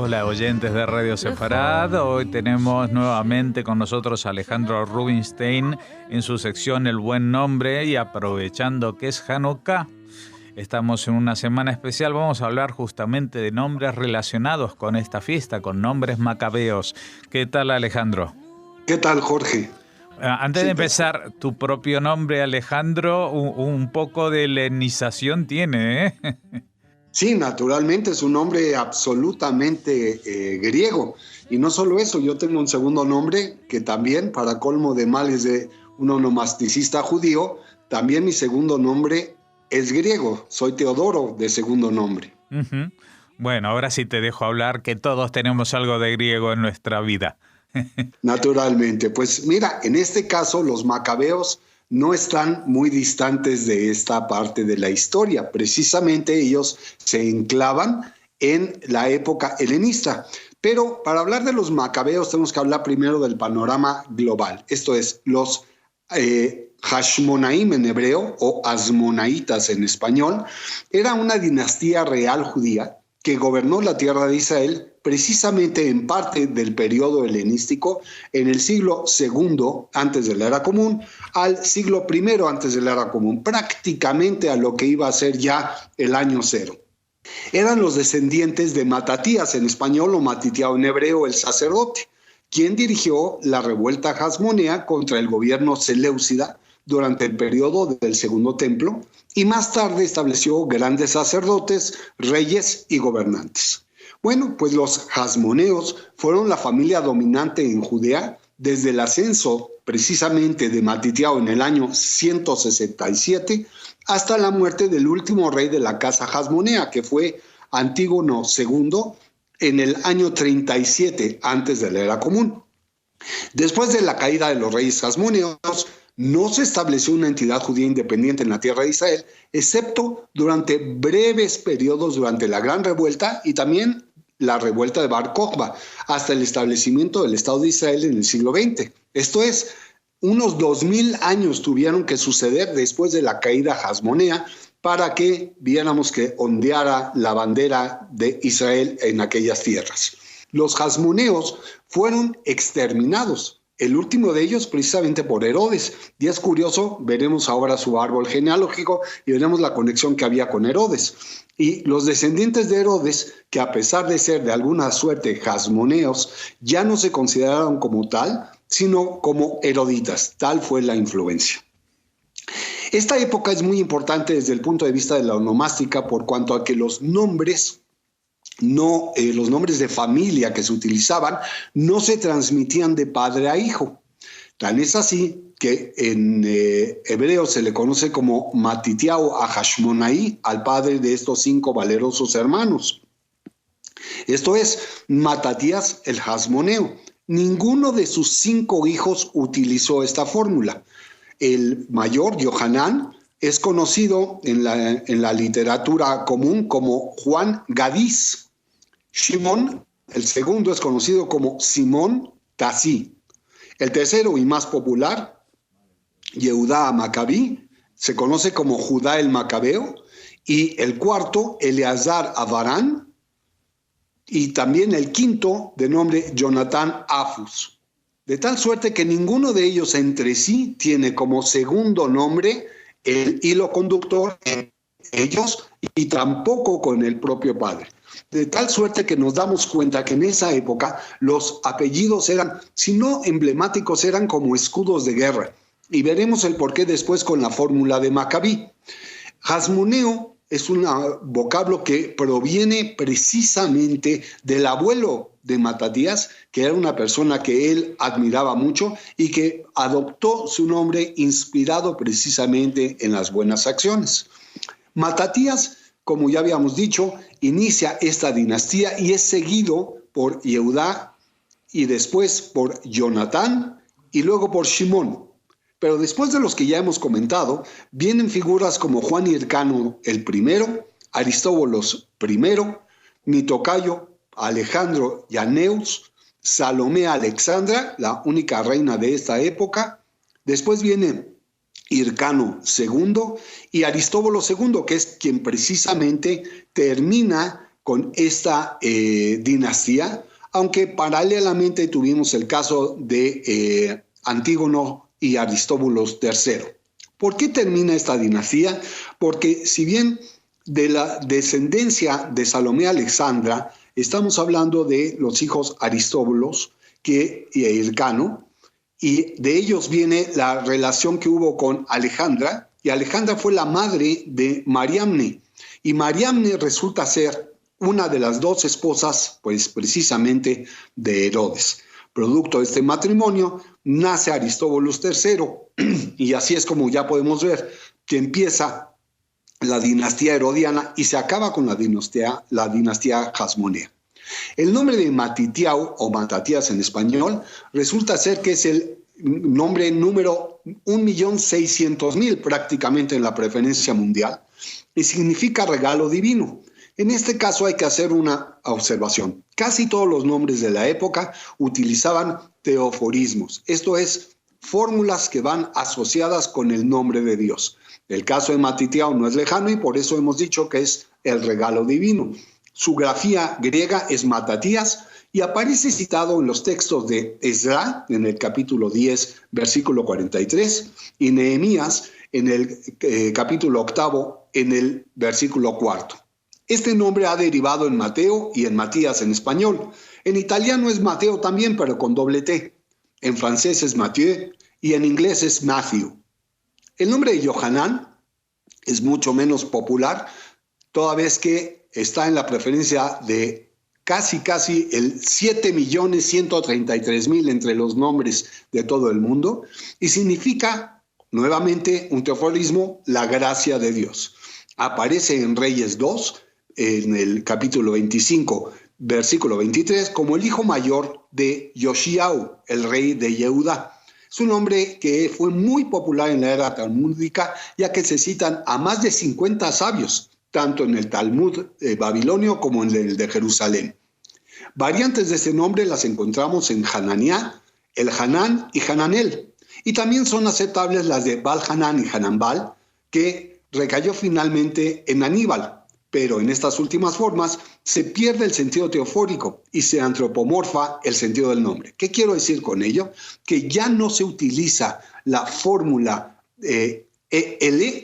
Hola oyentes de Radio Sefarad, hoy tenemos nuevamente con nosotros a Alejandro Rubinstein en su sección El Buen Nombre, y aprovechando que es Hanukkah, estamos en una semana especial, vamos a hablar justamente de nombres relacionados con esta fiesta, con nombres macabeos. ¿Qué tal, Alejandro? ¿Qué tal, Jorge? Antes de empezar, tu propio nombre, Alejandro, un poco de helenización tiene, ¿eh? Sí, naturalmente es un nombre absolutamente griego. Y no solo eso, yo tengo un segundo nombre que también, para colmo de males de un onomasticista judío, también mi segundo nombre es griego. Soy Teodoro de segundo nombre. Uh-huh. Bueno, ahora sí te dejo hablar, que todos tenemos algo de griego en nuestra vida. Naturalmente. Pues mira, en este caso los macabeos no están muy distantes de esta parte de la historia. Precisamente ellos se enclavan en la época helenista. Pero para hablar de los macabeos tenemos que hablar primero del panorama global. Esto es, los Hashmonaim en hebreo o Asmonaitas en español, era una dinastía real judía que gobernó la tierra de Israel precisamente en parte del periodo helenístico en el siglo II antes de la era común al siglo I antes de la era común, prácticamente a lo que iba a ser ya el año cero. Eran los descendientes de Matatías en español o Matitiao en hebreo, el sacerdote, quien dirigió la revuelta hasmonea contra el gobierno seleucida durante el periodo del Segundo Templo y más tarde estableció grandes sacerdotes, reyes y gobernantes. Bueno, pues los hasmoneos fueron la familia dominante en Judea desde el ascenso precisamente de Matitiao en el año 167 hasta la muerte del último rey de la casa hasmonea, que fue Antígono II en el año 37 antes de la era común. Después de la caída de los reyes hasmoneos, no se estableció una entidad judía independiente en la tierra de Israel, excepto durante breves periodos durante la Gran Revuelta y también la revuelta de Bar Kokhba, hasta el establecimiento del Estado de Israel en el siglo XX. Esto es, unos 2000 años tuvieron que suceder después de la caída hasmonea para que viéramos que ondeara la bandera de Israel en aquellas tierras. Los hasmoneos fueron exterminados. El último de ellos precisamente por Herodes. Y es curioso, veremos ahora su árbol genealógico y veremos la conexión que había con Herodes. Y los descendientes de Herodes, que a pesar de ser de alguna suerte hasmoneos, ya no se consideraron como tal, sino como heroditas. Tal fue la influencia. Esta época es muy importante desde el punto de vista de la onomástica por cuanto a que los nombres de familia que se utilizaban no se transmitían de padre a hijo. Tan es así que en hebreo se le conoce como Matitiao a Hashmonaí, al padre de estos 5 valerosos hermanos. Esto es, Matatías el Hasmoneo. Ninguno de sus 5 hijos utilizó esta fórmula. El mayor, Yohanan, es conocido en la literatura común como Juan Gadís. Shimón, el segundo, es conocido como Simón Tasí. El tercero y más popular, Yehudá Macabí, se conoce como Judá el Macabeo. Y el cuarto, Eleazar Avarán. Y también el quinto, de nombre Jonatán Afus. De tal suerte que ninguno de ellos entre sí tiene como segundo nombre el hilo conductor en ellos y tampoco con el propio padre. De tal suerte que nos damos cuenta que en esa época los apellidos eran, si no emblemáticos, eran como escudos de guerra. Y veremos el porqué después con la fórmula de Macabí. Hasmoneo es un vocablo que proviene precisamente del abuelo de Matatías, que era una persona que él admiraba mucho y que adoptó su nombre inspirado precisamente en las buenas acciones. Matatías, como ya habíamos dicho, inicia esta dinastía y es seguido por Yehudá y después por Jonatán y luego por Shimón. Pero después de los que ya hemos comentado, vienen figuras como Juan Hircano el primero, Aristóbulos primero, mi tocayo Alejandro Yaneus, Salomé Alexandra, la única reina de esta época. Después viene Hircano II y Aristóbulo II, que es quien precisamente termina con esta dinastía, aunque paralelamente tuvimos el caso de Antígono y Aristóbulo III. ¿Por qué termina esta dinastía? Porque si bien de la descendencia de Salomé Alexandra, estamos hablando de los hijos Aristóbulos y Hircano, y de ellos viene la relación que hubo con Alejandra, y Alejandra fue la madre de Mariamne, y Mariamne resulta ser una de las dos esposas, pues precisamente de Herodes. Producto de este matrimonio nace Aristóbulo III, y así es como ya podemos ver que empieza la dinastía herodiana y se acaba con la dinastía hasmonea. El nombre de Matitiao o Matatías en español resulta ser que es el nombre número 1.600.000 prácticamente en la preferencia mundial y significa regalo divino. En este caso hay que hacer una observación. Casi todos los nombres de la época utilizaban teoforismos, esto es, fórmulas que van asociadas con el nombre de Dios. El caso de Matitiao no es lejano y por eso hemos dicho que es el regalo divino. Su grafía griega es Matatías y aparece citado en los textos de Esdra, en el capítulo 10, versículo 43, y Nehemías, en el capítulo 8, en el versículo 4. Este nombre ha derivado en Mateo y en Matías en español. En italiano es Mateo también, pero con doble T. En francés es Mathieu y en inglés es Matthew. El nombre de Johanán es mucho menos popular, toda vez que está en la preferencia de casi el 7.133.000 entre los nombres de todo el mundo, y significa, nuevamente, un teoforismo, la gracia de Dios. Aparece en Reyes 2, en el capítulo 25, versículo 23, como el hijo mayor de Yoshiau, el rey de Yehudá. Es un nombre que fue muy popular en la era talmúdica, ya que se citan a más de 50 sabios, tanto en el Talmud babilonio como en el de Jerusalén. Variantes de este nombre las encontramos en Hananiah, el Hanán y Hananel, y también son aceptables las de Baal-Hanán y Hanambal, que recayó finalmente en Aníbal, pero en estas últimas formas se pierde el sentido teofórico y se antropomorfa el sentido del nombre. ¿Qué quiero decir con ello? Que ya no se utiliza la fórmula L,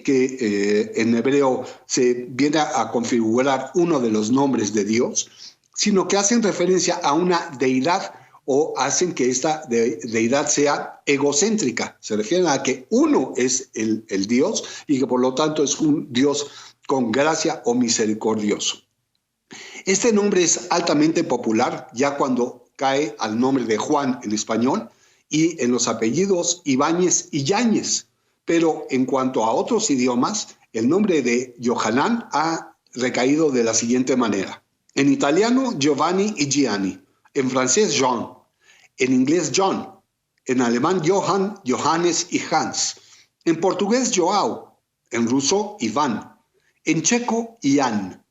que en hebreo se viene a configurar uno de los nombres de Dios, sino que hacen referencia a una deidad o hacen que esta deidad sea egocéntrica. Se refieren a que uno es el Dios y que por lo tanto es un Dios con gracia o misericordioso. Este nombre es altamente popular ya cuando cae al nombre de Juan en español y en los apellidos Ibáñez y Yáñez. Pero en cuanto a otros idiomas, el nombre de Johanán ha recaído de la siguiente manera. En italiano, Giovanni y Gianni. En francés, Jean. En inglés, John. En alemán, Johann, Johannes y Hans. En portugués, Joao. En ruso, Iván. En checo, Ian.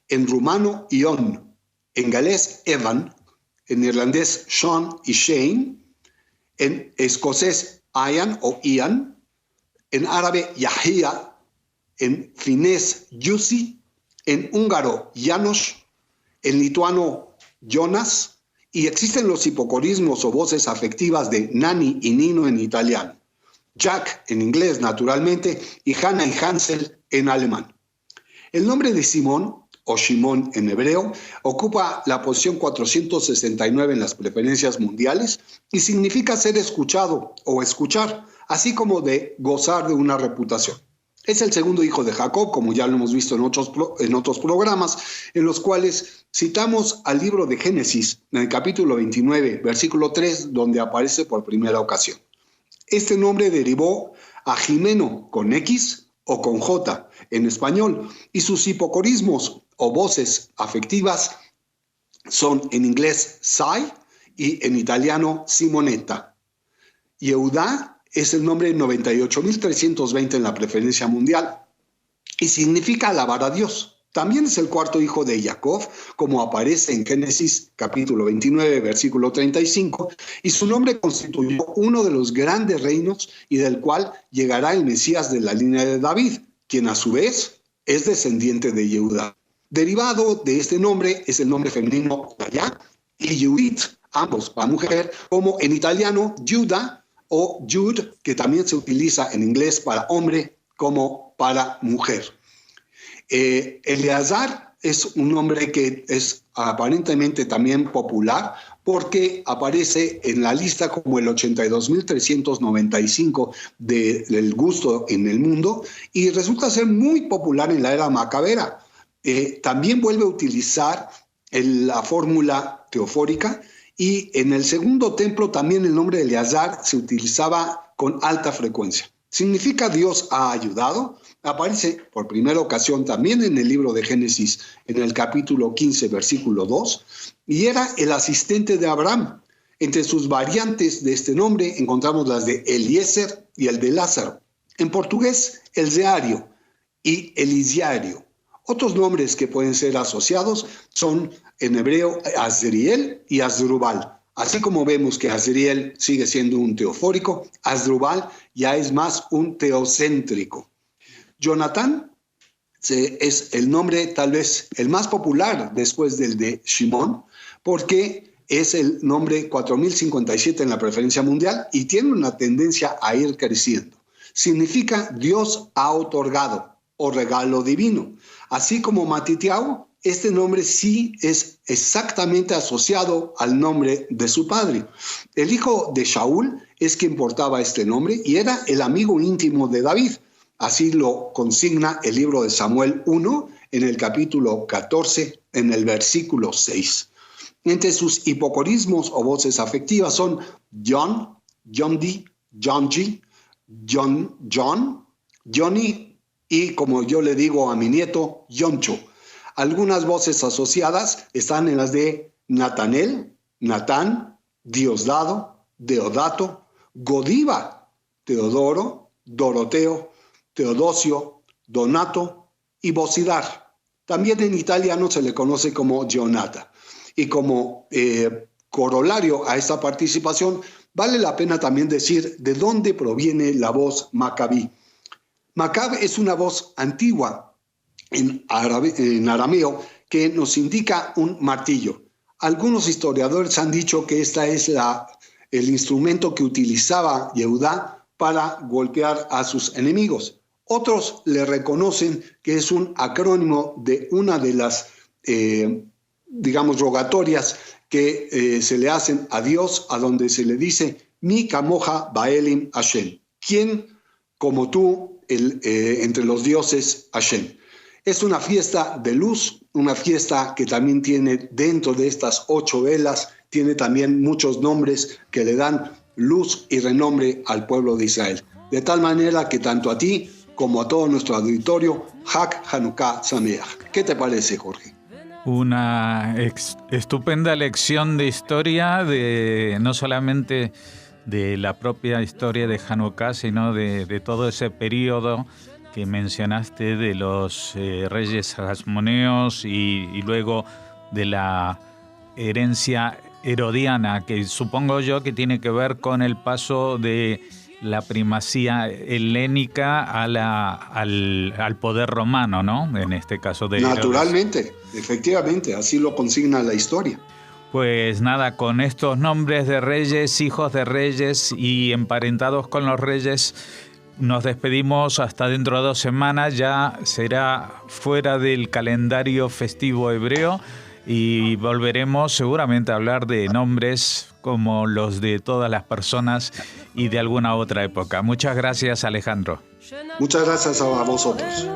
En rumano, Ion. En galés, Evan. En irlandés, Sean y Shane. En escocés, Ian o Ian. En árabe, Yahia. En finés, Jussi. En húngaro, János. En lituano, Jonas. Y existen los hipocorismos o voces afectivas de Nani y Nino en italiano. Jack en inglés, naturalmente, y Hannah y Hansel en alemán. El nombre de Simón, o Shimón en hebreo, ocupa la posición 469 en las preferencias mundiales y significa ser escuchado o escuchar, así como de gozar de una reputación. Es el segundo hijo de Jacob, como ya lo hemos visto en otros programas, en los cuales citamos al libro de Génesis, en el capítulo 29, versículo 3, donde aparece por primera ocasión. Este nombre derivó a Jimeno con X o con J en español, y sus hipocorismos o voces afectivas son en inglés Sai y en italiano Simonetta. Yehudá es el nombre 98.320 en la preferencia mundial y significa alabar a Dios. También es el cuarto hijo de Jacob, como aparece en Génesis capítulo 29, versículo 35, y su nombre constituyó uno de los grandes reinos y del cual llegará el Mesías de la línea de David, quien a su vez es descendiente de Yehudá. Derivado de este nombre es el nombre femenino Daya y Judith, ambos para mujer, como en italiano Giuda o Jude, que también se utiliza en inglés para hombre como para mujer. Eleazar es un nombre que es aparentemente también popular porque aparece en la lista como el 82.395 del gusto en el mundo y resulta ser muy popular en la era macabera. También vuelve a utilizar la fórmula teofórica y en el segundo templo también el nombre de Eleazar se utilizaba con alta frecuencia. Significa Dios ha ayudado. Aparece por primera ocasión también en el libro de Génesis, en el capítulo 15, versículo 2, y era el asistente de Abraham. Entre sus variantes de este nombre encontramos las de Eliezer y el de Lázaro. En portugués, el Zeario y Elisiario. Otros nombres que pueden ser asociados son en hebreo Azriel y Asdrubal. Así como vemos que Azriel sigue siendo un teofórico, Asdrubal ya es más un teocéntrico. Jonatán es el nombre tal vez el más popular después del de Shimón, porque es el nombre 4057 en la preferencia mundial y tiene una tendencia a ir creciendo. Significa Dios ha otorgado o regalo divino. Así como Matitiao, este nombre sí es exactamente asociado al nombre de su padre. El hijo de Shaul es quien portaba este nombre y era el amigo íntimo de David. Así lo consigna el libro de Samuel 1 en el capítulo 14, en el versículo 6. Entre sus hipocorismos o voces afectivas son John, Jondi, Jonji, John, Johnny y, como yo le digo a mi nieto, Yoncho. Algunas voces asociadas están en las de Natanel, Natán, Diosdado, Deodato, Godiva, Teodoro, Doroteo, Teodosio, Donato y Bocidar. También en italiano se le conoce como Gionata. Y como corolario a esta participación, vale la pena también decir de dónde proviene la voz Macabí. Macab es una voz antigua en arameo que nos indica un martillo. Algunos historiadores han dicho que esta es el instrumento que utilizaba Yehudá para golpear a sus enemigos. Otros le reconocen que es un acrónimo de una de las, rogatorias que se le hacen a Dios, a donde se le dice, Mi kamoja baelim Hashem. ¿Quién como tú entre los dioses Hashem? Es una fiesta de luz, una fiesta que también tiene dentro de estas 8 velas, tiene también muchos nombres que le dan luz y renombre al pueblo de Israel. De tal manera que tanto a ti como a todo nuestro auditorio, Hag Hanukkah Sameach. ¿Qué te parece, Jorge? Una estupenda lección de historia, no solamente de la propia historia de Hanukkah, sino de todo ese periodo que mencionaste de los reyes hasmoneos y luego de la herencia herodiana, que supongo yo que tiene que ver con el paso de la primacía helénica al poder romano, ¿no? En este caso de Naturalmente, Herodes. Efectivamente, así lo consigna la historia. Pues nada, con estos nombres de reyes, hijos de reyes y emparentados con los reyes, nos despedimos hasta dentro de 2 semanas. Ya será fuera del calendario festivo hebreo y volveremos seguramente a hablar de nombres como los de todas las personas y de alguna otra época. Muchas gracias, Alejandro. Muchas gracias a vosotros.